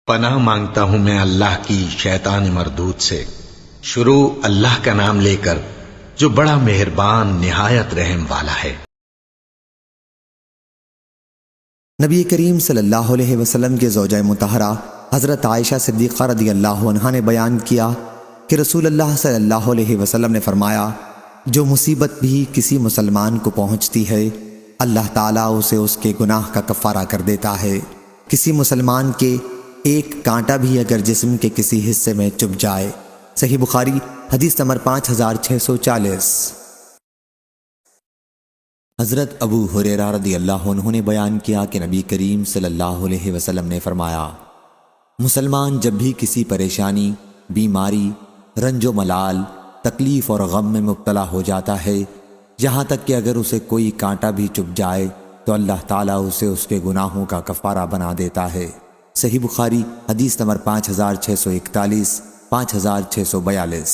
پناہ مانگتا ہوں میں اللہ کی شیطان مردود سے۔ شروع اللہ کا نام لے کر جو بڑا مہربان نہایت رحم والا ہے۔ نبی کریم صلی اللہ علیہ وسلم کے زوجہ مطہرہ حضرت عائشہ صدیقہ رضی اللہ عنہا نے بیان کیا کہ رسول اللہ صلی اللہ علیہ وسلم نے فرمایا، جو مصیبت بھی کسی مسلمان کو پہنچتی ہے اللہ تعالیٰ اسے اس کے گناہ کا کفارہ کر دیتا ہے۔ کسی مسلمان کے ایک کانٹا بھی اگر جسم کے کسی حصے میں چبھ جائے۔ صحیح بخاری حدیث نمبر 5640۔ حضرت ابو ہریرہ رضی اللہ عنہ نے بیان کیا کہ نبی کریم صلی اللہ علیہ وسلم نے فرمایا، مسلمان جب بھی کسی پریشانی، بیماری، رنج و ملال، تکلیف اور غم میں مبتلا ہو جاتا ہے، یہاں تک کہ اگر اسے کوئی کانٹا بھی چبھ جائے تو اللہ تعالیٰ اسے اس کے گناہوں کا کفارہ بنا دیتا ہے۔ صحیح بخاری حدیث نمبر 5641، 5642۔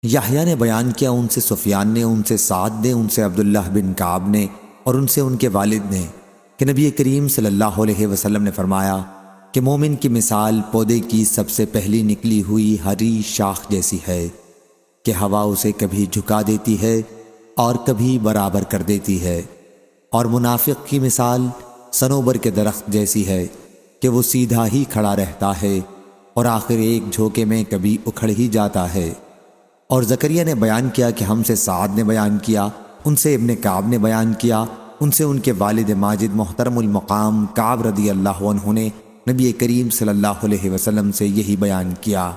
یحییٰ نے بیان کیا، ان سے سفیان نے، ان سے سعد نے، ان سے عبداللہ بن کعب نے اور ان سے ان کے والد نے کہ نبی کریم صلی اللہ علیہ وسلم نے فرمایا کہ مومن کی مثال پودے کی سب سے پہلی نکلی ہوئی ہری شاخ جیسی ہے کہ ہوا اسے کبھی جھکا دیتی ہے اور کبھی برابر کر دیتی ہے، اور منافق کی مثال صنوبر کے درخت جیسی ہے کہ وہ سیدھا ہی کھڑا رہتا ہے اور آخر ایک جھوکے میں کبھی اکھڑ ہی جاتا ہے۔ اور زکریا نے بیان کیا کہ ہم سے سعد نے بیان کیا، ان سے ابن کعب نے بیان کیا، ان سے ان کے والد ماجد محترم المقام کعب رضی اللہ عنہ نے نبی کریم صلی اللہ علیہ وسلم سے یہی بیان کیا۔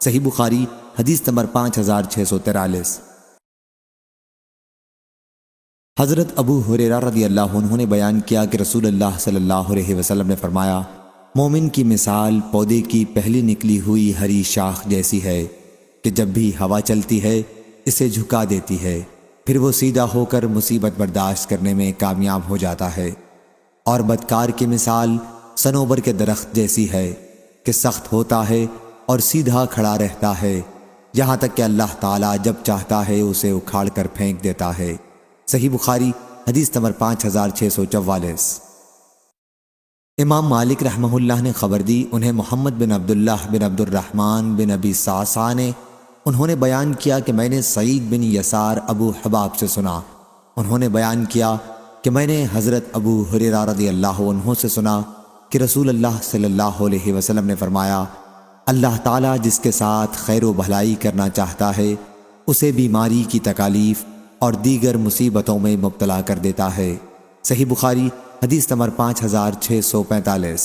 صحیح بخاری حدیث نمبر 5643۔ حضرت ابو ہریرہ رضی اللہ عنہ نے بیان کیا کہ رسول اللہ صلی اللہ علیہ وسلم نے فرمایا، مومن کی مثال پودے کی پہلی نکلی ہوئی ہری شاخ جیسی ہے کہ جب بھی ہوا چلتی ہے اسے جھکا دیتی ہے، پھر وہ سیدھا ہو کر مصیبت برداشت کرنے میں کامیاب ہو جاتا ہے۔ اور بدکار کی مثال صنوبر کے درخت جیسی ہے کہ سخت ہوتا ہے اور سیدھا کھڑا رہتا ہے، یہاں تک کہ اللہ تعالیٰ جب چاہتا ہے اسے اکھاڑ کر پھینک دیتا ہے۔ صحیح بخاری حدیث نمبر 5644۔ امام مالک رحمہ اللہ نے خبر دی، انہیں محمد بن عبداللہ بن عبد الرحمن بن ابی صعصع نے انہوں نے بیان کیا کہ میں نے سعید بن یسار ابو حباب سے سنا، انہوں نے بیان کیا کہ میں نے حضرت ابو ہریرہ رضی اللہ عنہ سے سنا کہ رسول اللہ صلی اللہ علیہ وسلم نے فرمایا، اللہ تعالیٰ جس کے ساتھ خیر و بھلائی کرنا چاہتا ہے اسے بیماری کی تکالیف اور دیگر مصیبتوں میں مبتلا کر دیتا ہے۔ صحیح بخاری حدیث نمبر 5645۔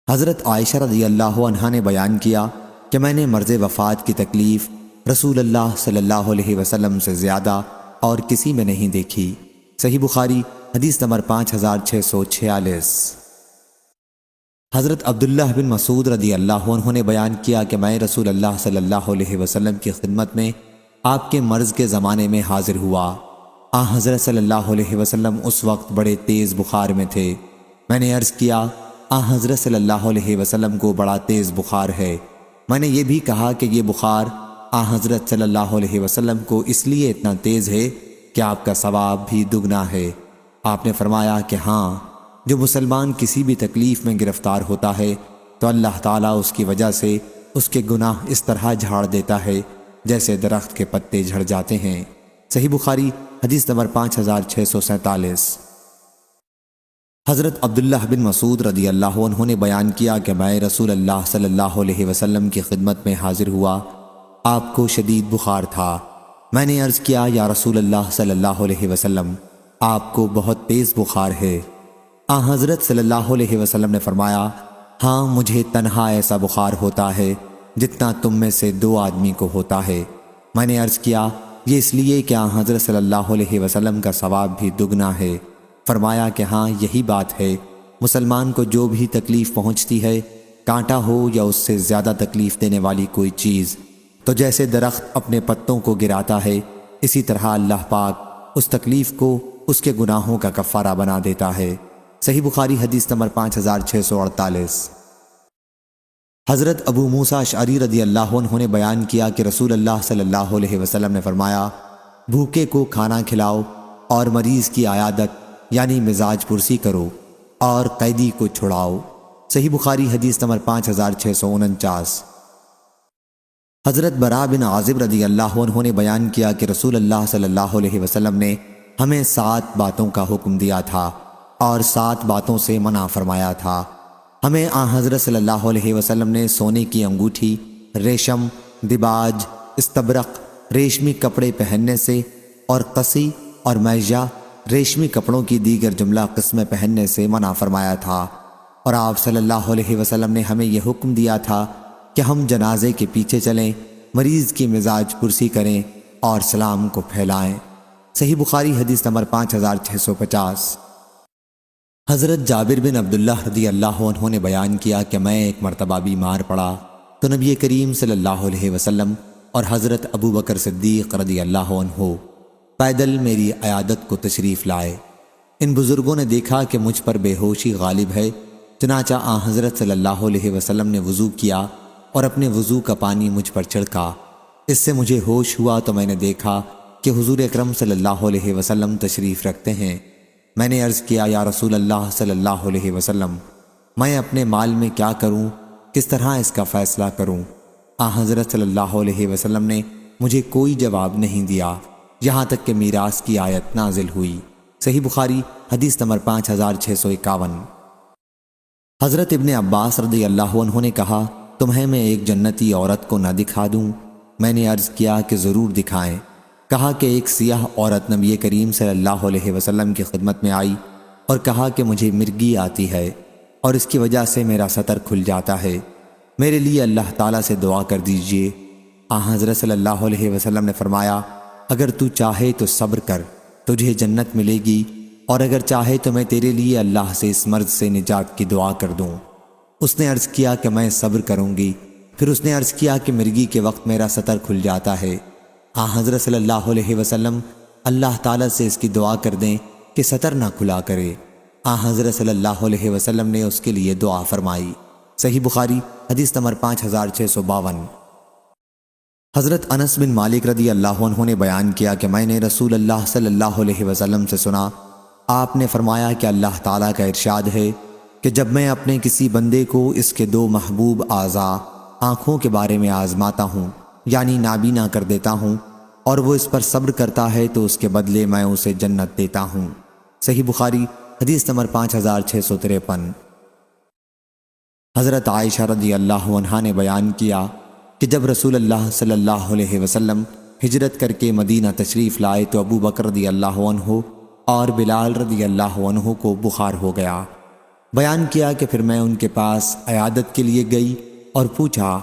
حضرت عائشہ رضی اللہ عنہا نے بیان کیا کہ میں نے مرض وفات کی تکلیف رسول اللہ صلی اللہ علیہ وسلم سے زیادہ اور کسی میں نہیں دیکھی۔ صحیح بخاری حدیث نمبر 5646۔ حضرت عبداللہ بن مسعود رضی اللہ عنہ نے بیان کیا کہ میں رسول اللہ صلی اللہ علیہ وسلم کی خدمت میں آپ کے مرض کے زمانے میں حاضر ہوا۔ حضرت صلی اللہ علیہ وسلم اس وقت بڑے تیز بخار میں تھے۔ میں نے عرض کیا، حضرت صلی اللہ علیہ وسلم کو بڑا تیز بخار ہے۔ میں نے یہ بھی کہا کہ یہ بخار حضرت صلی اللہ علیہ وسلم کو اس لیے اتنا تیز ہے کہ آپ کا ثواب بھی دگنا ہے۔ آپ نے فرمایا کہ ہاں، جو مسلمان کسی بھی تکلیف میں گرفتار ہوتا ہے تو اللہ تعالیٰ اس کی وجہ سے اس کے گناہ اس طرح جھاڑ دیتا ہے جیسے درخت کے پتے جھڑ جاتے ہیں۔ صحیح بخاری حدیث نمبر 5647۔ حضرت عبداللہ بن مسعود رضی اللہ عنہ نے بیان کیا کہ میں رسول اللہ صلی اللہ علیہ وسلم کی خدمت میں حاضر ہوا، آپ کو شدید بخار تھا۔ میں نے عرض کیا، یا رسول اللہ صلی اللہ علیہ وسلم، آپ کو بہت تیز بخار ہے۔ حضرت صلی اللہ علیہ وسلم نے فرمایا، ہاں، مجھے تنہا ایسا بخار ہوتا ہے جتنا تم میں سے 2 آدمی کو ہوتا ہے۔ میں نے عرض کیا، یہ اس لیے کہ حضرت صلی اللہ علیہ وسلم کا ثواب بھی دگنا ہے۔ فرمایا کہ ہاں، یہی بات ہے، مسلمان کو جو بھی تکلیف پہنچتی ہے، کانٹا ہو یا اس سے زیادہ تکلیف دینے والی کوئی چیز، تو جیسے درخت اپنے پتوں کو گراتا ہے، اسی طرح اللہ پاک اس تکلیف کو اس کے گناہوں کا کفارہ بنا دیتا ہے۔ صحیح بخاری حدیث نمبر 5648۔ حضرت ابو موسیٰ اشعری رضی اللہ عنہ نے بیان کیا کہ رسول اللہ صلی اللہ علیہ وسلم نے فرمایا، بھوکے کو کھانا کھلاؤ اور مریض کی عیادت یعنی مزاج پرسی کرو۔ اور قیدی کو چھڑاؤ۔ صحیح بخاری حدیث نمبر 5649۔ حضرت براء بن عازب رضی اللہ عنہ نے بیان کیا کہ رسول اللہ صلی اللہ علیہ وسلم نے ہمیں 7 باتوں کا حکم دیا تھا اور 7 باتوں سے منع فرمایا تھا۔ ہمیں حضرت صلی اللہ علیہ وسلم نے سونے کی انگوٹھی، ریشم، دباج، استبرق، ریشمی کپڑے پہننے سے اور قصی اور میجہ ریشمی کپڑوں کی دیگر جملہ قسمیں پہننے سے منع فرمایا تھا، اور آپ صلی اللہ علیہ وسلم نے ہمیں یہ حکم دیا تھا کہ ہم جنازے کے پیچھے چلیں، مریض کی مزاج پرسی کریں اور سلام کو پھیلائیں۔ صحیح بخاری حدیث نمبر 5650۔ حضرت جابر بن عبداللہ رضی اللہ عنہ نے بیان کیا کہ میں ایک مرتبہ بیمار پڑا تو نبی کریم صلی اللہ علیہ وسلم اور حضرت ابو بکر صدیق رضی اللہ عنہ پیدل میری عیادت کو تشریف لائے۔ ان بزرگوں نے دیکھا کہ مجھ پر بے ہوشی غالب ہے، چنانچہ حضرت صلی اللہ علیہ وسلم نے وضو کیا اور اپنے وضو کا پانی مجھ پر چھڑکا۔ اس سے مجھے ہوش ہوا تو میں نے دیکھا کہ حضور اکرم صلی اللہ علیہ وسلم تشریف رکھتے ہیں۔ میں نے عرض کیا، یا رسول اللہ صلی اللہ علیہ وسلم، میں اپنے مال میں کیا کروں، کس طرح اس کا فیصلہ کروں؟ حضرت صلی اللہ علیہ وسلم نے مجھے کوئی جواب نہیں دیا یہاں تک کہ میراث کی آیت نازل ہوئی۔ صحیح بخاری حدیث نمبر 5651۔ حضرت ابن عباس رضی اللہ عنہ نے کہا، تمہیں میں ایک جنتی عورت کو نہ دکھا دوں؟ میں نے عرض کیا کہ ضرور دکھائیں۔ کہا کہ ایک سیاہ عورت نبی کریم صلی اللہ علیہ وسلم کی خدمت میں آئی اور کہا کہ مجھے مرگی آتی ہے اور اس کی وجہ سے میرا سطر کھل جاتا ہے، میرے لیے اللہ تعالیٰ سے دعا کر دیجئے۔ حضرت صلی اللہ علیہ وسلم نے فرمایا، اگر تو چاہے تو صبر کر، تجھے جنت ملے گی، اور اگر چاہے تو میں تیرے لیے اللہ سے اس مرض سے نجات کی دعا کر دوں۔ اس نے عرض کیا کہ میں صبر کروں گی۔ پھر اس نے عرض کیا کہ مرگی کے وقت میرا سطر کھل جاتا ہے۔ حضرت صلی اللہ علیہ وسلم اللہ تعالیٰ سے اس کی دعا کر دیں کہ سطر نہ کھلا کرے۔ حضرت صلی اللہ علیہ وسلم نے اس کے لیے دعا فرمائی۔ صحیح بخاری حدیث نمبر 5652۔ حضرت انس بن مالک رضی اللہ عنہ نے بیان کیا کہ میں نے رسول اللہ صلی اللہ علیہ وسلم سے سنا، آپ نے فرمایا کہ اللہ تعالیٰ کا ارشاد ہے کہ جب میں اپنے کسی بندے کو اس کے 2 محبوب اعضاء آنکھوں کے بارے میں آزماتا ہوں، یعنی نابینا کر دیتا ہوں، اور وہ اس پر صبر کرتا ہے تو اس کے بدلے میں اسے جنت دیتا ہوں۔ صحیح بخاری حدیث نمبر 5653۔ حضرت عائشہ رضی اللہ عنہا نے بیان کیا کہ جب رسول اللہ صلی اللہ علیہ وسلم ہجرت کر کے مدینہ تشریف لائے تو ابو بکر رضی اللہ عنہ اور بلال رضی اللہ عنہ کو بخار ہو گیا۔ بیان کیا کہ پھر میں ان کے پاس عیادت کے لیے گئی اور پوچھا،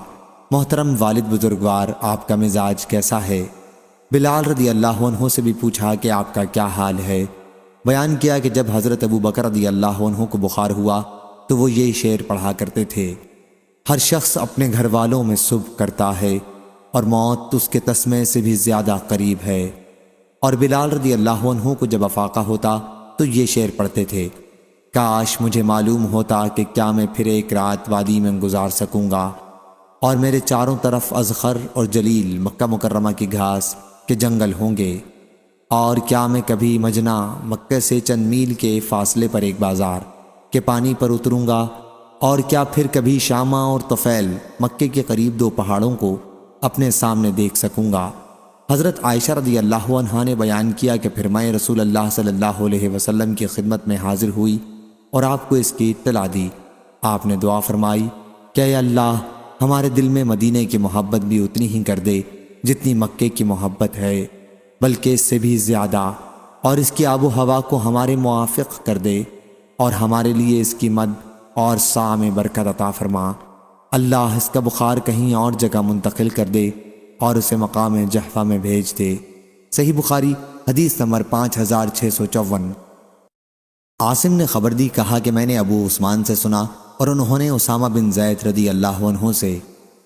محترم والد بزرگوار، آپ کا مزاج کیسا ہے؟ بلال رضی اللہ عنہ سے بھی پوچھا کہ آپ کا کیا حال ہے؟ بیان کیا کہ جب حضرت ابو بکر رضی اللہ عنہ کو بخار ہوا تو وہ یہ شعر پڑھا کرتے تھے، ہر شخص اپنے گھر والوں میں صبح کرتا ہے اور موت اس کے تسمے سے بھی زیادہ قریب ہے۔ اور بلال رضی اللہ عنہ کو جب افاقہ ہوتا تو یہ شعر پڑھتے تھے، کاش مجھے معلوم ہوتا کہ کیا میں پھر ایک رات وادی میں گزار سکوں گا، اور میرے چاروں طرف اذخر اور جلیل مکہ مکرمہ کی گھاس کے جنگل ہوں گے، اور کیا میں کبھی مجنہ مکہ سے چند میل کے فاصلے پر ایک بازار کے پانی پر اتروں گا، اور کیا پھر کبھی شامہ اور طفیل مکے کے قریب 2 پہاڑوں کو اپنے سامنے دیکھ سکوں گا۔ حضرت عائشہ رضی اللہ عنہا نے بیان کیا کہ پھر میں رسول اللہ صلی اللہ علیہ وسلم کی خدمت میں حاضر ہوئی اور آپ کو اس کی اطلاع دی۔ آپ نے دعا فرمائی کہ اے اللہ، ہمارے دل میں مدینے کی محبت بھی اتنی ہی کر دے جتنی مکے کی محبت ہے، بلکہ اس سے بھی زیادہ، اور اس کی آب و ہوا کو ہمارے موافق کر دے، اور ہمارے لیے اس کی مد اور سا میں برکت عطا فرما۔ اللہ اس کا بخار کہیں اور جگہ منتقل کر دے اور اسے مقام جحفہ میں بھیج دے۔ صحیح بخاری حدیث نمبر 5654۔ عاصم نے خبر دی، کہا کہ میں نے ابو عثمان سے سنا اور انہوں نے اسامہ بن زید رضی اللہ عنہ سے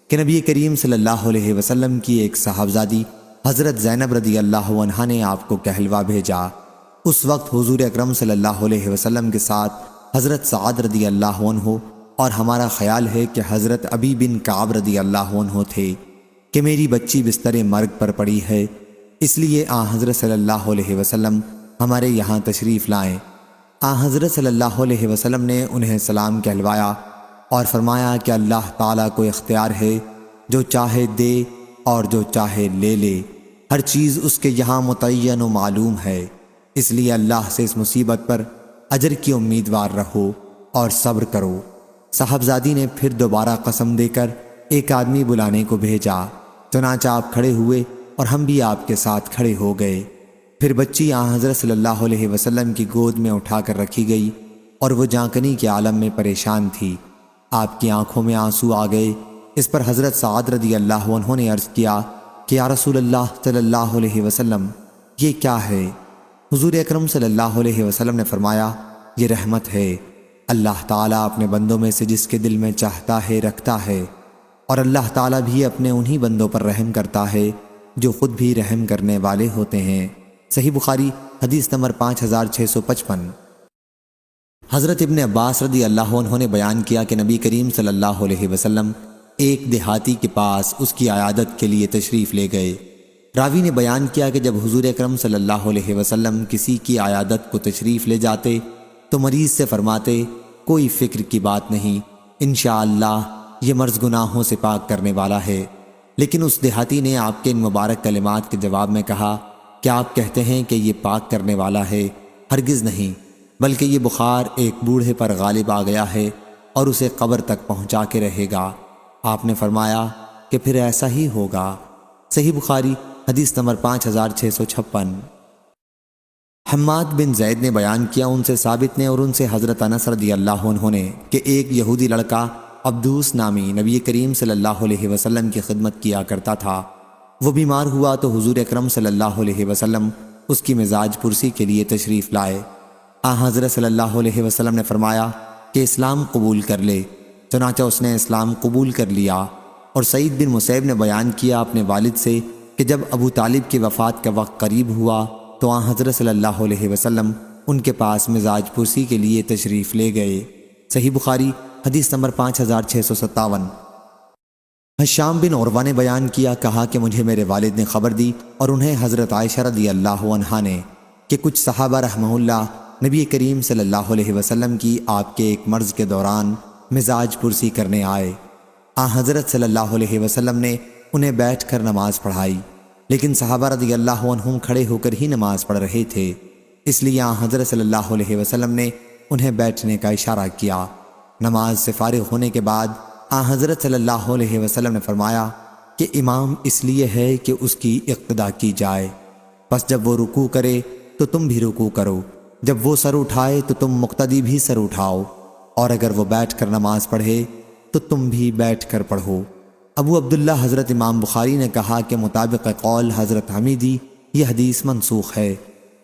کہ نبی کریم صلی اللہ علیہ وسلم کی ایک صاحبزادی حضرت زینب رضی اللہ عنہا نے آپ کو کہلوا بھیجا۔ اس وقت حضور اکرم صلی اللہ علیہ وسلم کے ساتھ حضرت سعد رضی اللہ عنہ اور ہمارا خیال ہے کہ حضرت ابی بن کعب رضی اللہ عنہ تھے کہ میری بچی بستر مرگ پر پڑی ہے، اس لیے حضرت صلی اللہ علیہ وسلم ہمارے یہاں تشریف لائیں۔ حضرت صلی اللہ علیہ وسلم نے انہیں سلام کہلوایا اور فرمایا کہ اللہ تعالیٰ کو اختیار ہے، جو چاہے دے اور جو چاہے لے لے، ہر چیز اس کے یہاں متعین و معلوم ہے، اس لیے اللہ سے اس مصیبت پر اجر کی امیدوار رہو اور صبر کرو۔ صاحبزادی نے پھر دوبارہ قسم دے کر ایک آدمی بلانے کو بھیجا، چنانچہ آپ کھڑے ہوئے اور ہم بھی آپ کے ساتھ کھڑے ہو گئے۔ پھر بچی حضرت صلی اللہ علیہ وسلم کی گود میں اٹھا کر رکھی گئی اور وہ جانکنی کے عالم میں پریشان تھی۔ آپ کی آنکھوں میں آنسو آ گئے۔ اس پر حضرت سعد رضی اللہ عنہ نے عرض کیا کہ یا رسول اللہ صلی اللہ علیہ وسلم، یہ کیا ہے؟ حضور اکرم صلی اللہ علیہ وسلم نے فرمایا، یہ رحمت ہے، اللہ تعالیٰ اپنے بندوں میں سے جس کے دل میں چاہتا ہے رکھتا ہے، اور اللہ تعالیٰ بھی اپنے انہی بندوں پر رحم کرتا ہے جو خود بھی رحم کرنے والے ہوتے ہیں۔ صحیح بخاری حدیث نمبر 5655۔ حضرت ابن عباس رضی اللہ عنہ نے بیان کیا کہ نبی کریم صلی اللہ علیہ وسلم ایک دیہاتی کے پاس اس کی عیادت کے لیے تشریف لے گئے۔ راوی نے بیان کیا کہ جب حضور اکرم صلی اللہ علیہ وسلم کسی کی عیادت کو تشریف لے جاتے تو مریض سے فرماتے، کوئی فکر کی بات نہیں، انشاءاللہ یہ مرض گناہوں سے پاک کرنے والا ہے۔ لیکن اس دیہاتی نے آپ کے ان مبارک کلمات کے جواب میں کہا، کیا آپ کہتے ہیں کہ یہ پاک کرنے والا ہے؟ ہرگز نہیں، بلکہ یہ بخار ایک بوڑھے پر غالب آ گیا ہے اور اسے قبر تک پہنچا کے رہے گا۔ آپ نے فرمایا کہ پھر ایسا ہی ہوگا۔ صحیح بخاری حدیث نمبر 5656۔ حماد بن زید نے بیان کیا، ان سے ثابت نے اور ان سے حضرت انس رضی اللہ عنہ نے، کہ ایک یہودی لڑکا عبدوس نامی نبی کریم صلی اللہ علیہ وسلم کی خدمت کیا کرتا تھا۔ وہ بیمار ہوا تو حضور اکرم صلی اللہ علیہ وسلم اس کی مزاج پرسی کے لیے تشریف لائے۔ حضرت صلی اللہ علیہ وسلم نے فرمایا کہ اسلام قبول کر لے، چنانچہ اس نے اسلام قبول کر لیا۔ اور سعید بن مسیب نے بیان کیا اپنے والد سے کہ جب ابو طالب کی وفات کا وقت قریب ہوا تو حضرت صلی اللہ علیہ وسلم ان کے پاس مزاج پرسی کے لیے تشریف لے گئے۔ صحیح بخاری حدیث نمبر 5657۔ حشام بن عروہ نے بیان کیا، کہا کہ مجھے میرے والد نے خبر دی اور انہیں حضرت عائشہ رضی اللہ عنہا نے، کہ کچھ صحابہ رحمہ اللہ نبی کریم صلی اللہ علیہ وسلم کی آپ کے ایک مرض کے دوران مزاج پرسی کرنے آئے۔ حضرت صلی اللہ علیہ وسلم نے انہیں بیٹھ کر نماز پڑھائی، لیکن صحابہ رضی اللہ عنہم کھڑے ہو کر ہی نماز پڑھ رہے تھے، اس لیے حضرت صلی اللہ علیہ وسلم نے انہیں بیٹھنے کا اشارہ کیا۔ نماز سے فارغ ہونے کے بعد حضرت صلی اللہ علیہ وسلم نے فرمایا کہ امام اس لیے ہے کہ اس کی اقتداء کی جائے، پس جب وہ رکوع کرے تو تم بھی رکوع کرو، جب وہ سر اٹھائے تو تم مقتدی بھی سر اٹھاؤ، اور اگر وہ بیٹھ کر نماز پڑھے تو تم بھی بیٹھ کر پڑھو۔ ابو عبداللہ حضرت امام بخاری نے کہا کہ مطابق قول حضرت حمیدی یہ حدیث منسوخ ہے،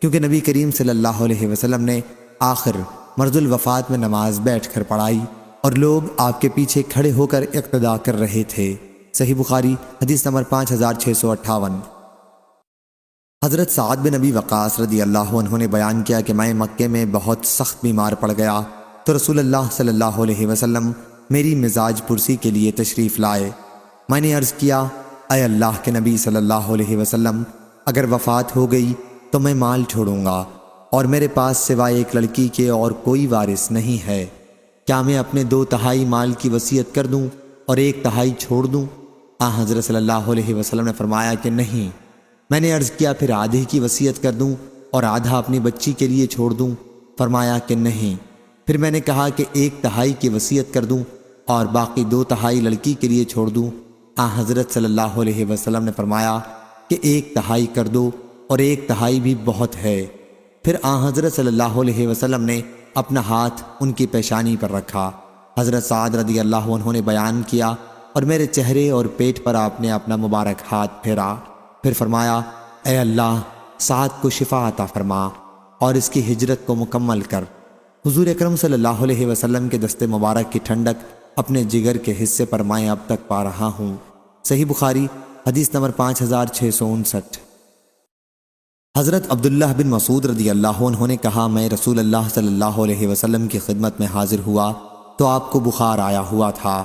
کیونکہ نبی کریم صلی اللہ علیہ وسلم نے آخر مرض الوفات میں نماز بیٹھ کر پڑھائی اور لوگ آپ کے پیچھے کھڑے ہو کر اقتداء کر رہے تھے۔ صحیح بخاری حدیث نمبر 5658۔ حضرت سعد بن ابی وقاص رضی اللہ عنہ نے بیان کیا کہ میں مکے میں بہت سخت بیمار پڑ گیا تو رسول اللہ صلی اللہ علیہ وسلم میری مزاج پرسی کے لیے تشریف لائے۔ میں نے عرض کیا، اے اللہ کے نبی صلی اللہ علیہ وسلم، اگر وفات ہو گئی تو میں مال چھوڑوں گا اور میرے پاس سوائے ایک لڑکی کے اور کوئی وارث نہیں ہے، کیا میں اپنے 2/3 مال کی وصیت کر دوں اور 1/3 چھوڑ دوں؟ حضرت صلی اللہ علیہ وسلم نے فرمایا کہ نہیں۔ میں نے عرض کیا، پھر آدھے کی وصیت کر دوں اور آدھا اپنی بچی کے لیے چھوڑ دوں؟ فرمایا کہ نہیں۔ پھر میں نے کہا کہ 1/3 کی وصیت کر دوں اور باقی 2/3 لڑکی کے لیے چھوڑ دوں؟ حضرت صلی اللہ علیہ وسلم نے فرمایا کہ 1/3 کر دو اور 1/3 بھی بہت ہے۔ پھر حضرت صلی اللہ علیہ وسلم نے اپنا ہاتھ ان کی پیشانی پر رکھا۔ حضرت سعد رضی اللہ عنہ نے بیان کیا اور میرے چہرے اور پیٹ پر آپ نے اپنا مبارک ہاتھ پھیرا، پھر فرمایا، اے اللہ، سعد کو شفا عطا فرما اور اس کی ہجرت کو مکمل کر۔ حضور اکرم صلی اللہ علیہ وسلم کے دست مبارک کی ٹھنڈک اپنے جگر کے حصے پر میں اب تک پا رہا ہوں۔ صحیح بخاری حدیث نمبر 5659۔ حضرت عبداللہ بن مسعود رضی اللہ عنہ نے کہا، میں رسول اللہ صلی اللہ علیہ وسلم کی خدمت میں حاضر ہوا تو آپ کو بخار آیا ہوا تھا۔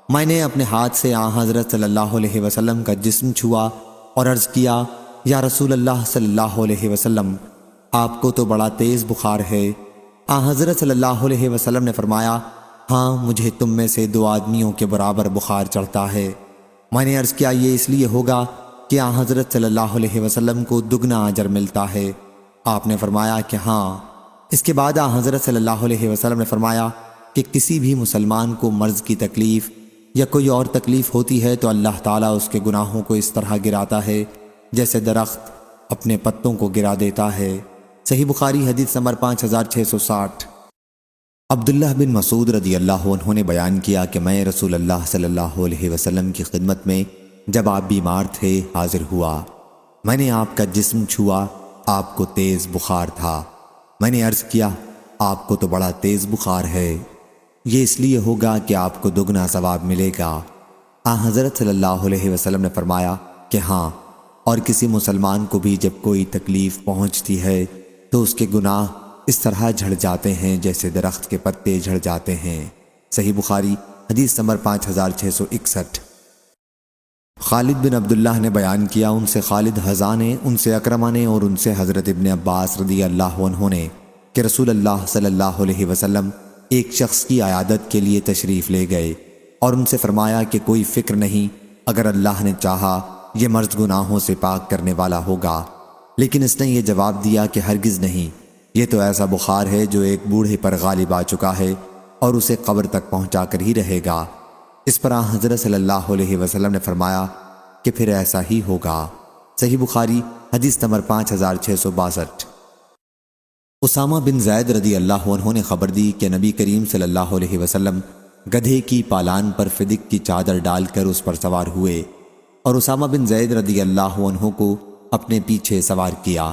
میں نے اپنے ہاتھ سے حضرت صلی اللہ علیہ وسلم کا جسم چھوا اور عرض کیا، یا رسول اللہ صلی اللہ علیہ وسلم، آپ کو تو بڑا تیز بخار ہے۔ حضرت صلی اللہ علیہ وسلم نے فرمایا، ہاں مجھے تم میں سے 2 آدمیوں کے برابر بخار چڑھتا ہے۔ میں نے عرض کیا یہ اس لیے ہوگا کہ حضرت صلی اللہ علیہ وسلم کو دگنا اجر ملتا ہے۔ آپ نے فرمایا کہ ہاں۔ اس کے بعد حضرت صلی اللہ علیہ وسلم نے فرمایا کہ کسی بھی مسلمان کو مرض کی تکلیف یا کوئی اور تکلیف ہوتی ہے تو اللہ تعالیٰ اس کے گناہوں کو اس طرح گراتا ہے جیسے درخت اپنے پتوں کو گرا دیتا ہے۔ صحیح بخاری حدیث نمبر 5660۔ عبداللہ بن مسعود رضی اللہ عنہ نے بیان کیا کہ میں رسول اللہ صلی اللہ علیہ وسلم کی خدمت میں جب آپ بیمار تھے حاضر ہوا۔ میں نے آپ کا جسم چھوا، آپ کو تیز بخار تھا۔ میں نے عرض کیا آپ کو تو بڑا تیز بخار ہے، یہ اس لیے ہوگا کہ آپ کو دگنا ثواب ملے گا۔ حضرت صلی اللہ علیہ وسلم نے فرمایا کہ ہاں، اور کسی مسلمان کو بھی جب کوئی تکلیف پہنچتی ہے تو اس کے گناہ اس طرح جھڑ جاتے ہیں جیسے درخت کے پتے جھڑ جاتے ہیں۔ صحیح بخاری حدیث نمبر 5661۔ خالد بن عبداللہ نے بیان کیا، ان سے خالد حذا نے، ان سے اکرمہ نے اور ان سے حضرت ابن عباس رضی اللہ عنہ نے کہ رسول اللہ صلی اللہ علیہ وسلم ایک شخص کی عیادت کے لیے تشریف لے گئے اور ان سے فرمایا کہ کوئی فکر نہیں، اگر اللہ نے چاہا یہ مرض گناہوں سے پاک کرنے والا ہوگا۔ لیکن اس نے یہ جواب دیا کہ ہرگز نہیں، یہ تو ایسا بخار ہے جو ایک بوڑھے پر غالب آ چکا ہے اور اسے قبر تک پہنچا کر ہی رہے گا۔ اس پر حضرت صلی اللہ علیہ وسلم نے فرمایا کہ پھر ایسا ہی ہوگا۔ صحیح بخاری حدیث نمبر 5662۔ اسامہ بن زید رضی اللہ عنہ نے خبر دی کہ نبی کریم صلی اللہ علیہ وسلم گدھے کی پالان پر فدق کی چادر ڈال کر اس پر سوار ہوئے اور اسامہ بن زید رضی اللہ عنہ کو اپنے پیچھے سوار کیا۔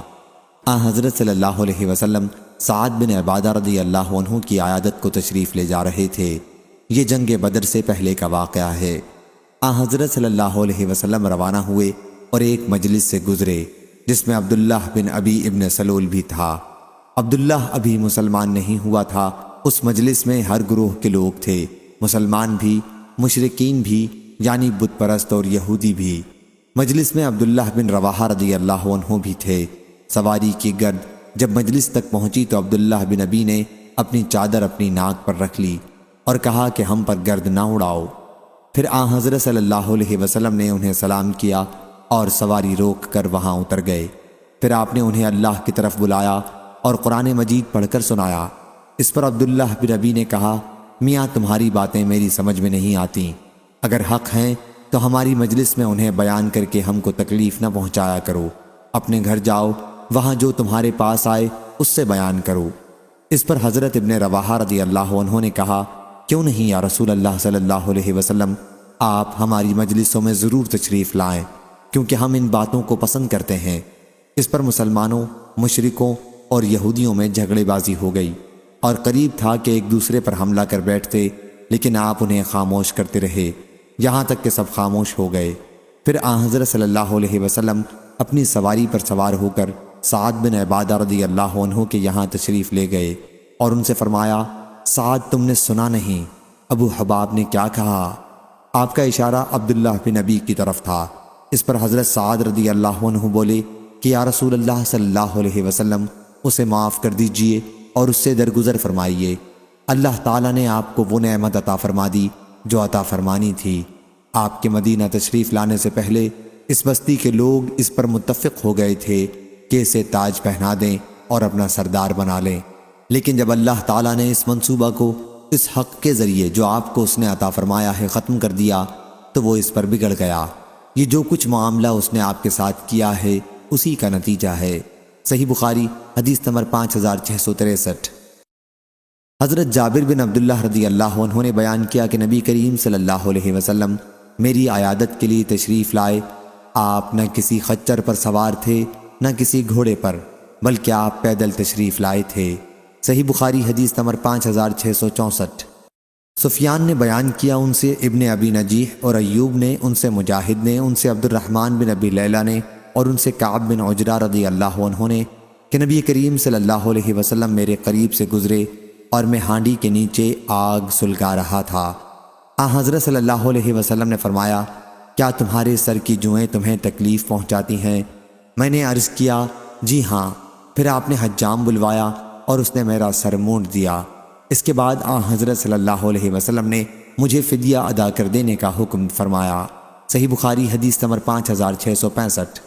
حضرت صلی اللہ علیہ وسلم سعد بن عبادہ رضی اللہ عنہ کی عیادت کو تشریف لے جا رہے تھے۔ یہ جنگ بدر سے پہلے کا واقعہ ہے۔ حضرت صلی اللہ علیہ وسلم روانہ ہوئے اور ایک مجلس سے گزرے جس میں عبداللہ بن ابی ابن سلول بھی تھا۔ عبداللہ ابھی مسلمان نہیں ہوا تھا۔ اس مجلس میں ہر گروہ کے لوگ تھے، مسلمان بھی، مشرکین بھی یعنی بت پرست اور یہودی بھی۔ مجلس میں عبداللہ بن رواحہ رضی اللہ عنہ بھی تھے۔ سواری کی گرد جب مجلس تک پہنچی تو عبداللہ بن ابی نے اپنی چادر اپنی ناک پر رکھ لی اور کہا کہ ہم پر گرد نہ اڑاؤ۔ پھر حضرت صلی اللہ علیہ وسلم نے انہیں سلام کیا اور سواری روک کر وہاں اتر گئے۔ پھر آپ نے انہیں اللہ کی طرف بلایا اور قرآن مجید پڑھ کر سنایا۔ اس پر عبداللہ بن ابی نے کہا، میاں تمہاری باتیں میری سمجھ میں نہیں آتی، اگر حق ہیں تو ہماری مجلس میں انہیں بیان کر کے ہم کو تکلیف نہ پہنچایا کرو، اپنے گھر جاؤ، وہاں جو تمہارے پاس آئے اس سے بیان کرو۔ اس پر حضرت ابن رواحہ رضی اللہ عنہ نے کہا، کیوں نہیں یا رسول اللہ صلی اللہ علیہ وسلم، آپ ہماری مجلسوں میں ضرور تشریف لائیں کیونکہ ہم ان باتوں کو پسند کرتے ہیں۔ اس پر مسلمانوں، مشرکوں اور یہودیوں میں جھگڑے بازی ہو گئی اور قریب تھا کہ ایک دوسرے پر حملہ کر بیٹھتے، لیکن آپ انہیں خاموش کرتے رہے یہاں تک کہ سب خاموش ہو گئے۔ پھر حضرت صلی اللہ علیہ وسلم اپنی سواری پر سوار ہو کر سعد بن عبادہ رضی اللہ عنہ کے یہاں تشریف لے گئے اور ان سے فرمایا، سعد تم نے سنا نہیں ابو حباب نے کیا کہا؟ آپ کا اشارہ عبداللہ بن ابی کی طرف تھا۔ اس پر حضرت سعد رضی اللہ عنہ بولے کہ یا رسول اللہ صلی اللہ علیہ وسلم، اسے معاف کر دیجئے اور اس سے درگزر فرمائیے، اللہ تعالیٰ نے آپ کو وہ نعمت عطا فرما دی جو عطا فرمانی تھی۔ آپ کے مدینہ تشریف لانے سے پہلے اس بستی کے لوگ اس پر متفق ہو گئے تھے کہ اسے تاج پہنا دیں اور اپنا سردار بنا لیں، لیکن جب اللہ تعالیٰ نے اس منصوبہ کو اس حق کے ذریعے جو آپ کو اس نے عطا فرمایا ہے ختم کر دیا تو وہ اس پر بگڑ گیا۔ یہ جو کچھ معاملہ اس نے آپ کے ساتھ کیا ہے اسی کا نتیجہ ہے۔ صحیح بخاری حدیث نمبر 5663۔ حضرت جابر بن عبداللہ رضی اللہ عنہ نے بیان کیا کہ نبی کریم صلی اللہ علیہ وسلم میری عیادت کے لیے تشریف لائے۔ آپ نہ کسی خچر پر سوار تھے نہ کسی گھوڑے پر، بلکہ آپ پیدل تشریف لائے تھے۔ صحیح بخاری حدیث نمبر 5664۔ سفیان نے بیان کیا، ان سے ابن ابی نجیح اور ایوب نے، ان سے مجاہد نے، ان سے عبد الرحمن بن ابی لیلہ نے اور ان سے کعب بن عجرہ رضی اللہ عنہ نے کہ نبی کریم صلی اللہ علیہ وسلم میرے قریب سے گزرے اور میں ہانڈی کے نیچے آگ سلگا رہا تھا۔ حضرت صلی اللہ علیہ وسلم نے فرمایا، کیا تمہارے سر کی جوئیں تمہیں تکلیف پہنچاتی ہیں؟ میں نے عرض کیا، جی ہاں۔ پھر آپ نے حجام بلوایا اور اس نے میرا سر مونڈ دیا۔ اس کے بعد حضرت صلی اللہ علیہ وسلم نے مجھے فدیہ ادا کر دینے کا حکم فرمایا۔ صحیح بخاری حدیث نمبر 5665۔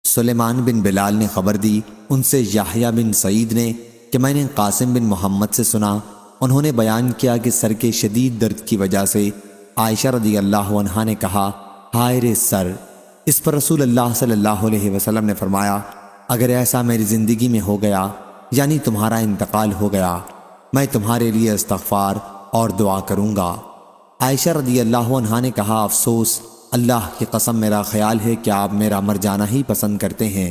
سلیمان بن بلال نے خبر دی، ان سے یحییٰ بن سعید نے کہ میں نے قاسم بن محمد سے سنا، انہوں نے بیان کیا کہ سر کے شدید درد کی وجہ سے عائشہ رضی اللہ عنہا نے کہا، ہائے رے سر۔ اس پر رسول اللہ صلی اللہ علیہ وسلم نے فرمایا، اگر ایسا میری زندگی میں ہو گیا، یعنی تمہارا انتقال ہو گیا، میں تمہارے لیے استغفار اور دعا کروں گا۔ عائشہ رضی اللہ عنہا نے کہا، افسوس، اللہ کی قسم میرا خیال ہے کہ آپ میرا مر جانا ہی پسند کرتے ہیں،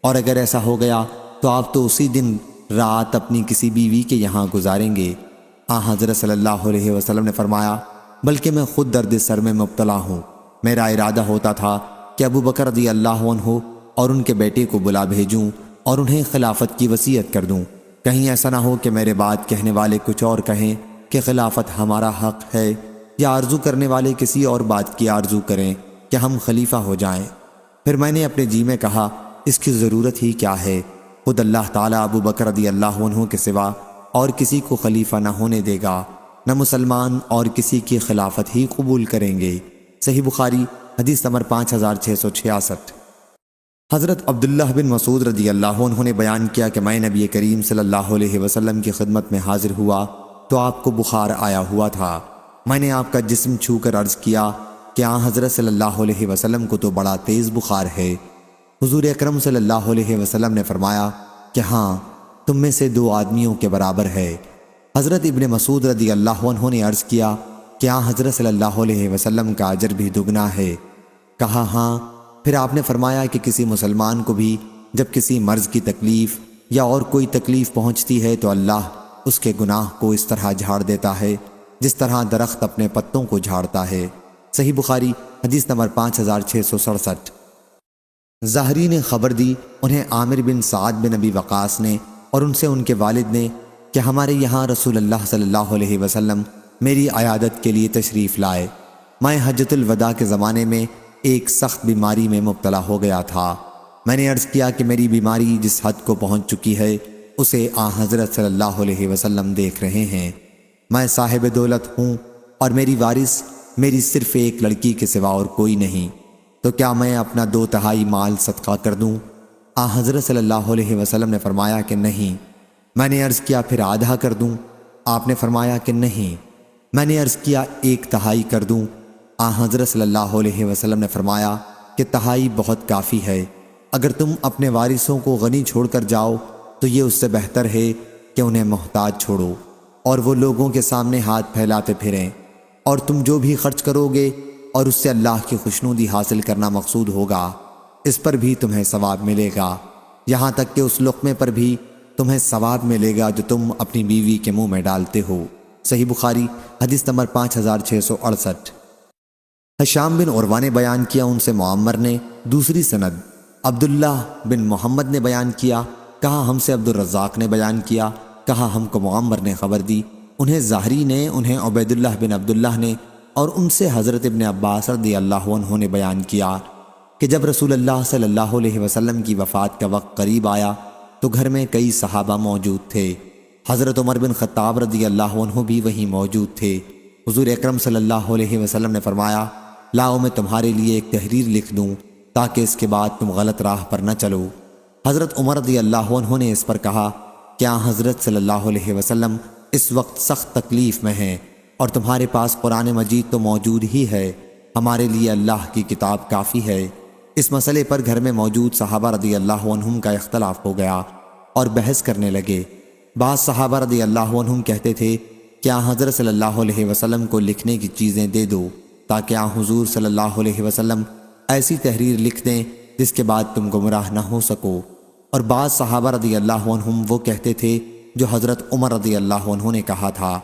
اور اگر ایسا ہو گیا تو آپ تو اسی دن رات اپنی کسی بیوی کے یہاں گزاریں گے۔ حضرت صلی اللہ علیہ وسلم نے فرمایا، بلکہ میں خود درد سر میں مبتلا ہوں۔ میرا ارادہ ہوتا تھا کہ ابو بکر رضی اللہ عنہ اور ان کے بیٹے کو بلا بھیجوں اور انہیں خلافت کی وصیت کر دوں، کہیں ایسا نہ ہو کہ میرے بعد کہنے والے کچھ اور کہیں کہ خلافت ہمارا حق ہے، یا آرزو کرنے والے کسی اور بات کی آرزو کریں کہ ہم خلیفہ ہو جائیں۔ پھر میں نے اپنے جی میں کہا، اس کی ضرورت ہی کیا ہے، خود اللہ تعالیٰ ابو بکر رضی اللہ عنہ کے سوا اور کسی کو خلیفہ نہ ہونے دے گا، نہ مسلمان اور کسی کی خلافت ہی قبول کریں گے۔ صحیح بخاری حدیث نمبر 5666۔ حضرت عبداللہ بن مسعود رضی اللہ عنہ نے بیان کیا کہ میں نبی کریم صلی اللہ علیہ وسلم کی خدمت میں حاضر ہوا تو آپ کو بخار آیا ہوا تھا۔ میں نے آپ کا جسم چھو کر عرض کیا کہ حضرت صلی اللہ علیہ وسلم کو تو بڑا تیز بخار ہے۔ حضور اکرم صلی اللہ علیہ وسلم نے فرمایا کہ ہاں، تم میں سے 2 آدمیوں کے برابر ہے۔ حضرت ابن مسعود رضی اللہ عنہ نے عرض کیا کہ حضرت صلی اللہ علیہ وسلم کا اجر بھی دگنا ہے۔ کہا ہاں۔ پھر آپ نے فرمایا کہ کسی مسلمان کو بھی جب کسی مرض کی تکلیف یا اور کوئی تکلیف پہنچتی ہے تو اللہ اس کے گناہ کو اس طرح جھاڑ دیتا ہے جس طرح درخت اپنے پتوں کو جھاڑتا ہے۔ صحیح بخاری حدیث نمبر 5667۔ زہری نے خبر دی، انہیں عامر بن سعد بن ابی وقاص نے اور ان سے ان کے والد نے کہ ہمارے یہاں رسول اللہ صلی اللہ علیہ وسلم میری عیادت کے لیے تشریف لائے۔ میں حجۃ الوداع کے زمانے میں ایک سخت بیماری میں مبتلا ہو گیا تھا۔ میں نے عرض کیا کہ میری بیماری جس حد کو پہنچ چکی ہے اسے حضرت صلی اللہ علیہ وسلم دیکھ رہے ہیں۔ میں صاحب دولت ہوں اور میری وارث میری صرف ایک لڑکی کے سوا اور کوئی نہیں، تو کیا میں اپنا 2/3 مال صدقہ کر دوں؟ حضرت صلی اللہ علیہ وسلم نے فرمایا کہ نہیں۔ میں نے عرض کیا پھر آدھا کر دوں؟ آپ نے فرمایا کہ نہیں۔ میں نے عرض کیا 1/3 کر دوں؟ حضرت صلی اللہ علیہ وسلم نے فرمایا کہ 1/3 بہت کافی ہے۔ اگر تم اپنے وارثوں کو غنی چھوڑ کر جاؤ تو یہ اس سے بہتر ہے کہ انہیں محتاج چھوڑو اور وہ لوگوں کے سامنے ہاتھ پھیلاتے پھریں، اور تم جو بھی خرچ کرو گے اور اس سے اللہ کی خوشنودی حاصل کرنا مقصود ہوگا، اس پر بھی تمہیں ثواب ملے گا، یہاں تک کہ اس لقمے پر بھی تمہیں ثواب ملے گا جو تم اپنی بیوی کے منہ میں ڈالتے ہو۔ صحیح بخاری حدیث نمبر 5668۔ حشام بن عروہ نے بیان کیا، ان سے معمر نے دوسری سند عبداللہ بن محمد نے بیان کیا، کہا ہم سے عبد الرزاق نے بیان کیا، کہا ہم کو معمر نے خبر دی، انہیں زہری نے، انہیں عبید اللہ بن عبداللہ نے، اور ان سے حضرت ابن عباس رضی اللہ عنہ نے بیان کیا کہ جب رسول اللہ صلی اللہ علیہ وسلم کی وفات کا وقت قریب آیا تو گھر میں کئی صحابہ موجود تھے۔ حضرت عمر بن خطاب رضی اللہ عنہ بھی وہیں موجود تھے۔ حضور اکرم صلی اللہ علیہ وسلم نے فرمایا، لاؤ میں تمہارے لیے ایک تحریر لکھ دوں تاکہ اس کے بعد تم غلط راہ پر نہ چلو۔ حضرت عمر رضی اللہ عنہ نے اس پر کہا، کیا حضرت صلی اللہ علیہ وسلم اس وقت سخت تکلیف میں ہیں اور تمہارے پاس قرآن مجید تو موجود ہی ہے، ہمارے لیے اللہ کی کتاب کافی ہے۔ اس مسئلے پر گھر میں موجود صحابہ رضی اللہ عنہم کا اختلاف ہو گیا اور بحث کرنے لگے۔ بعض صحابہ رضی اللہ عنہم کہتے تھے، کیا حضرت صلی اللہ علیہ وسلم کو لکھنے کی چیزیں دے دو تاکہ حضور صلی اللہ علیہ وسلم ایسی تحریر لکھ دیں جس کے بعد تم گمراہ نہ ہو سکو۔ اور بعض صحابہ رضی اللہ عنہم وہ کہتے تھے جو حضرت عمر رضی اللہ عنہ نے کہا تھا۔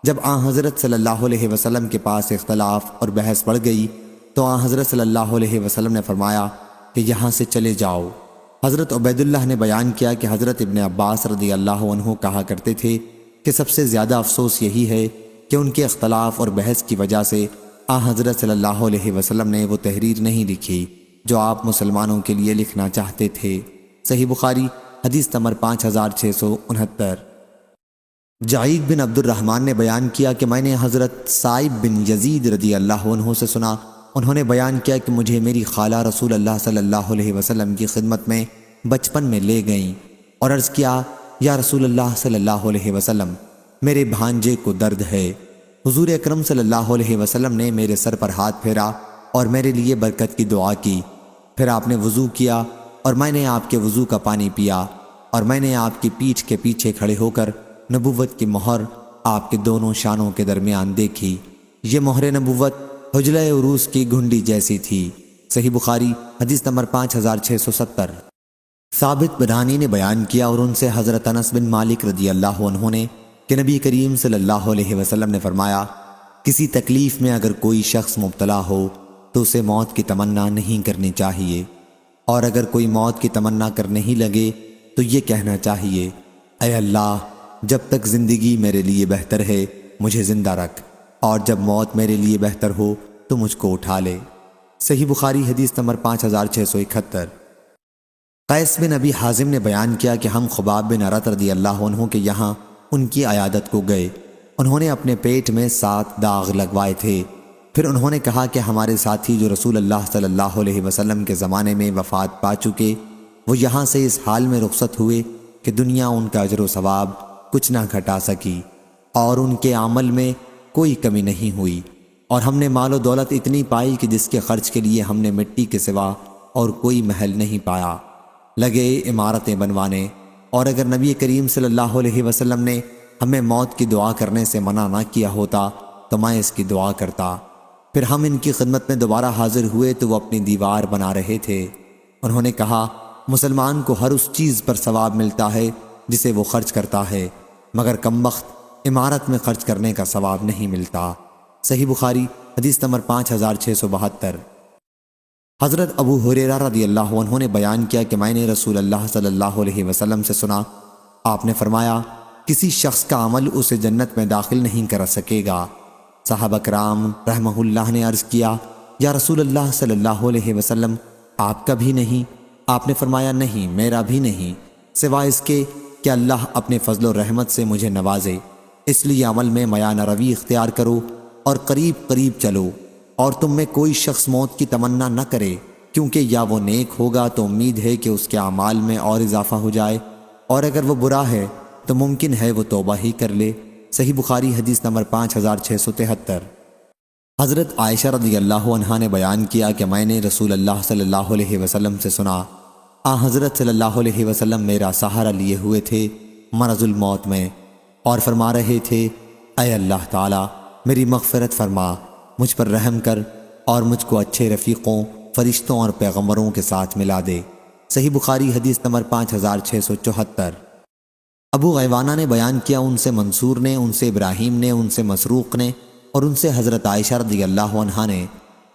جب حضرت صلی اللہ علیہ وسلم کے پاس اختلاف اور بحث بڑھ گئی تو حضرت صلی اللہ علیہ وسلم نے فرمایا کہ یہاں سے چلے جاؤ۔ حضرت عبید اللہ نے بیان کیا کہ حضرت ابن عباس رضی اللہ عنہ کہا کرتے تھے کہ سب سے زیادہ افسوس یہی ہے کہ ان کے اختلاف اور بحث کی وجہ سے حضرت صلی اللہ علیہ وسلم نے وہ تحریر نہیں لکھی جو آپ مسلمانوں کے لیے لکھنا چاہتے تھے۔ صحیح بخاری حدیث نمبر 5669۔ جعید بن عبد الرحمن نے بیان کیا کہ میں نے حضرت سائب بن یزید رضی اللہ عنہ سے سنا، انہوں نے بیان کیا کہ مجھے میری خالہ رسول اللہ صلی اللہ علیہ وسلم کی خدمت میں بچپن میں لے گئیں اور عرض کیا، یا رسول اللہ صلی اللہ علیہ وسلم، میرے بھانجے کو درد ہے۔ حضور اکرم صلی اللہ علیہ وسلم نے میرے سر پر ہاتھ پھیرا اور میرے لیے برکت کی دعا کی، پھر آپ نے وضو کیا اور میں نے آپ کے وضو کا پانی پیا، اور میں نے آپ کی پیٹھ کے پیچھے کھڑے ہو کر نبوت کی مہر آپ کے دونوں شانوں کے درمیان دیکھی۔ یہ مہر نبوت حجلہ عروس کی گھنڈی جیسی تھی۔ صحیح بخاری حدیث نمبر 5670۔ ثابت بنانی نے بیان کیا اور ان سے حضرت انس بن مالک رضی اللہ عنہ نے کہ نبی کریم صلی اللہ علیہ وسلم نے فرمایا، کسی تکلیف میں اگر کوئی شخص مبتلا ہو تو اسے موت کی تمنا نہیں کرنی چاہیے، اور اگر کوئی موت کی تمنا کرنے ہی لگے تو یہ کہنا چاہیے، اے اللہ، جب تک زندگی میرے لیے بہتر ہے مجھے زندہ رکھ، اور جب موت میرے لیے بہتر ہو تو مجھ کو اٹھا لے۔ صحیح بخاری حدیث نمبر 5671۔ قیس بن ابی حازم نے بیان کیا کہ ہم خباب بن ارت رضی اللہ عنہ کے یہاں ان کی عیادت کو گئے۔ انہوں نے اپنے پیٹ میں 7 داغ لگوائے تھے۔ پھر انہوں نے کہا کہ ہمارے ساتھی جو رسول اللہ صلی اللہ علیہ وسلم کے زمانے میں وفات پا چکے، وہ یہاں سے اس حال میں رخصت ہوئے کہ دنیا ان کا اجر و ثواب کچھ نہ گھٹا سکی اور ان کے عمل میں کوئی کمی نہیں ہوئی، اور ہم نے مال و دولت اتنی پائی کہ جس کے خرچ کے لیے ہم نے مٹی کے سوا اور کوئی محل نہیں پایا۔ لگے عمارتیں بنوانے، اور اگر نبی کریم صلی اللہ علیہ وسلم نے ہمیں موت کی دعا کرنے سے منع نہ کیا ہوتا تو میں اس کی دعا کرتا۔ پھر ہم ان کی خدمت میں دوبارہ حاضر ہوئے تو وہ اپنی دیوار بنا رہے تھے۔ انہوں نے کہا، مسلمان کو ہر اس چیز پر ثواب ملتا ہے جسے وہ خرچ کرتا ہے، مگر کمبخت عمارت میں خرچ کرنے کا ثواب نہیں ملتا۔ صحیح بخاری حدیث نمبر 5672۔ حضرت ابو ہریرہ رضی اللہ عنہ نے بیان کیا کہ میں نے رسول اللہ صلی اللہ علیہ وسلم سے سنا، آپ نے فرمایا، کسی شخص کا عمل اسے جنت میں داخل نہیں کر سکے گا۔ صحابہ کرام رحمہ اللہ نے عرض کیا، یا رسول اللہ صلی اللہ علیہ وسلم، آپ کا بھی نہیں؟ آپ نے فرمایا، نہیں، میرا بھی نہیں، سوائے اس کے کہ اللہ اپنے فضل و رحمت سے مجھے نوازے۔ اس لیے عمل میں میانہ روی اختیار کرو اور قریب قریب چلو، اور تم میں کوئی شخص موت کی تمنا نہ کرے، کیونکہ یا وہ نیک ہوگا تو امید ہے کہ اس کے اعمال میں اور اضافہ ہو جائے، اور اگر وہ برا ہے تو ممکن ہے وہ توبہ ہی کر لے۔ صحیح بخاری حدیث نمبر 5673۔ حضرت عائشہ رضی اللہ عنہا نے بیان کیا کہ میں نے رسول اللہ صلی اللہ علیہ وسلم سے سنا، حضرت صلی اللہ علیہ وسلم میرا سہارا لیے ہوئے تھے مرض الموت میں، اور فرما رہے تھے، اے اللہ تعالی، میری مغفرت فرما، مجھ پر رحم کر اور مجھ کو اچھے رفیقوں، فرشتوں اور پیغمبروں کے ساتھ ملا دے۔ صحیح بخاری حدیث نمبر 5674۔ ابو غیوانہ نے بیان کیا، ان سے منصور نے، ان سے ابراہیم نے، ان سے مسروق نے، اور ان سے حضرت عائشہ رضی اللہ عنہا نے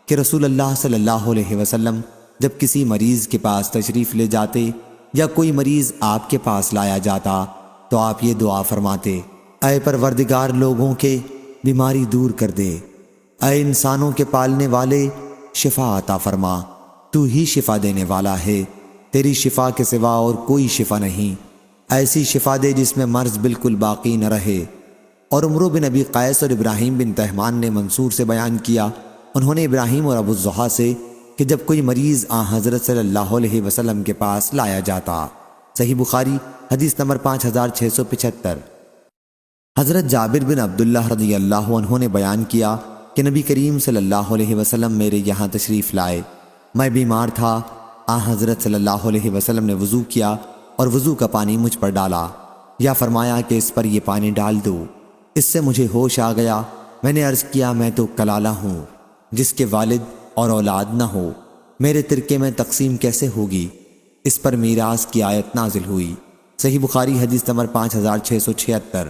کہ رسول اللہ صلی اللہ علیہ وسلم جب کسی مریض کے پاس تشریف لے جاتے یا کوئی مریض آپ کے پاس لایا جاتا تو آپ یہ دعا فرماتے، اے پروردگار لوگوں کے بیماری دور کر دے، اے انسانوں کے پالنے والے شفا عطا فرما، تو ہی شفا دینے والا ہے، تیری شفا کے سوا اور کوئی شفا نہیں، ایسی شفا دے جس میں مرض بالکل باقی نہ رہے۔ اور عمرو بن ابی قیس اور ابراہیم بن تہمان نے منصور سے بیان کیا، انہوں نے ابراہیم اور ابو الضحیٰ سے کہ جب کوئی مریض حضرت صلی اللہ علیہ وسلم کے پاس لایا جاتا۔ صحیح بخاری حدیث نمبر 5675۔ حضرت جابر بن عبداللہ رضی اللہ عنہ نے بیان کیا کہ نبی کریم صلی اللہ علیہ وسلم میرے یہاں تشریف لائے، میں بیمار تھا، حضرت صلی اللہ علیہ وسلم نے وضو کیا اور وضو کا پانی مجھ پر ڈالا، یا فرمایا کہ اس پر یہ پانی ڈال دو۔ اس سے مجھے ہوش آ گیا، میں نے عرض کیا، میں تو کلالہ ہوں جس کے والد اور اولاد نہ ہو، میرے ترکے میں تقسیم کیسے ہوگی؟ اس پر میراث کی آیت نازل ہوئی۔ صحیح بخاری حدیث نمبر 5676۔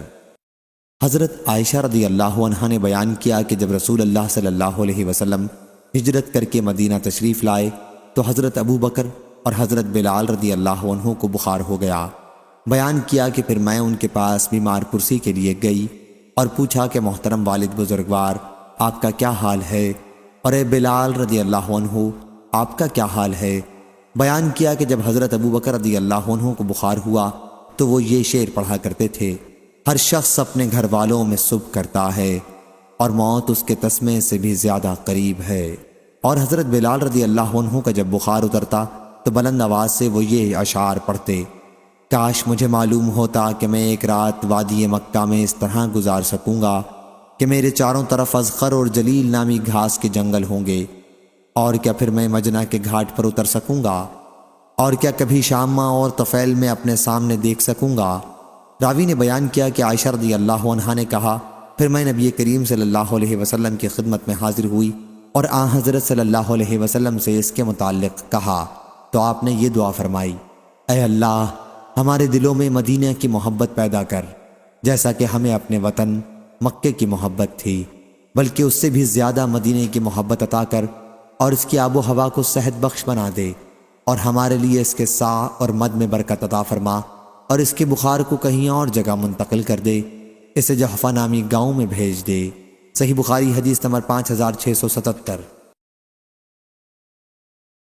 حضرت عائشہ رضی اللہ عنہا نے بیان کیا کہ جب رسول اللہ صلی اللہ علیہ وسلم ہجرت کر کے مدینہ تشریف لائے تو حضرت ابو بکر اور حضرت بلال رضی اللہ عنہ کو بخار ہو گیا۔ بیان کیا کہ پھر میں ان کے پاس بیمار پرسی کے لیے گئی اور پوچھا کہ محترم والد بزرگوار، آپ کا کیا حال ہے؟ اور اے بلال رضی اللہ عنہ، آپ کا کیا حال ہے؟ بیان کیا کہ جب حضرت ابو بکر رضی اللہ عنہ کو بخار ہوا تو وہ یہ شعر پڑھا کرتے تھے: ہر شخص اپنے گھر والوں میں صبح کرتا ہے اور موت اس کے تسمے سے بھی زیادہ قریب ہے۔ اور حضرت بلال رضی اللہ عنہ کا جب بخار اترتا تو بلند آواز سے وہ یہ اشعار پڑھتے: کاش مجھے معلوم ہوتا کہ میں ایک رات وادی مکہ میں اس طرح گزار سکوں گا کہ میرے چاروں طرف اذخر اور جلیل نامی گھاس کے جنگل ہوں گے، اور کیا پھر میں مجنہ کے گھاٹ پر اتر سکوں گا، اور کیا کبھی شامہ اور طفیل میں اپنے سامنے دیکھ سکوں گا۔ راوی نے بیان کیا کہ عائشہ رضی اللہ عنہا نے کہا، پھر میں نبی کریم صلی اللہ علیہ وسلم کی خدمت میں حاضر ہوئی اور آن حضرت صلی اللہ علیہ وسلم سے اس کے متعلق کہا تو آپ نے یہ دعا فرمائی: اے اللہ، ہمارے دلوں میں مدینہ کی محبت پیدا کر جیسا کہ ہمیں اپنے وطن مکے کی محبت تھی، بلکہ اس سے بھی زیادہ مدینہ کی محبت عطا کر اور اس کی آب و ہوا کو صحت بخش بنا دے، اور ہمارے لیے اس کے سا اور مد میں برکت عطا فرما، اور اس کے بخار کو کہیں اور جگہ منتقل کر دے، اسے جحفہ نامی گاؤں میں بھیج دے۔ صحیح بخاری حدیث نمبر 5677۔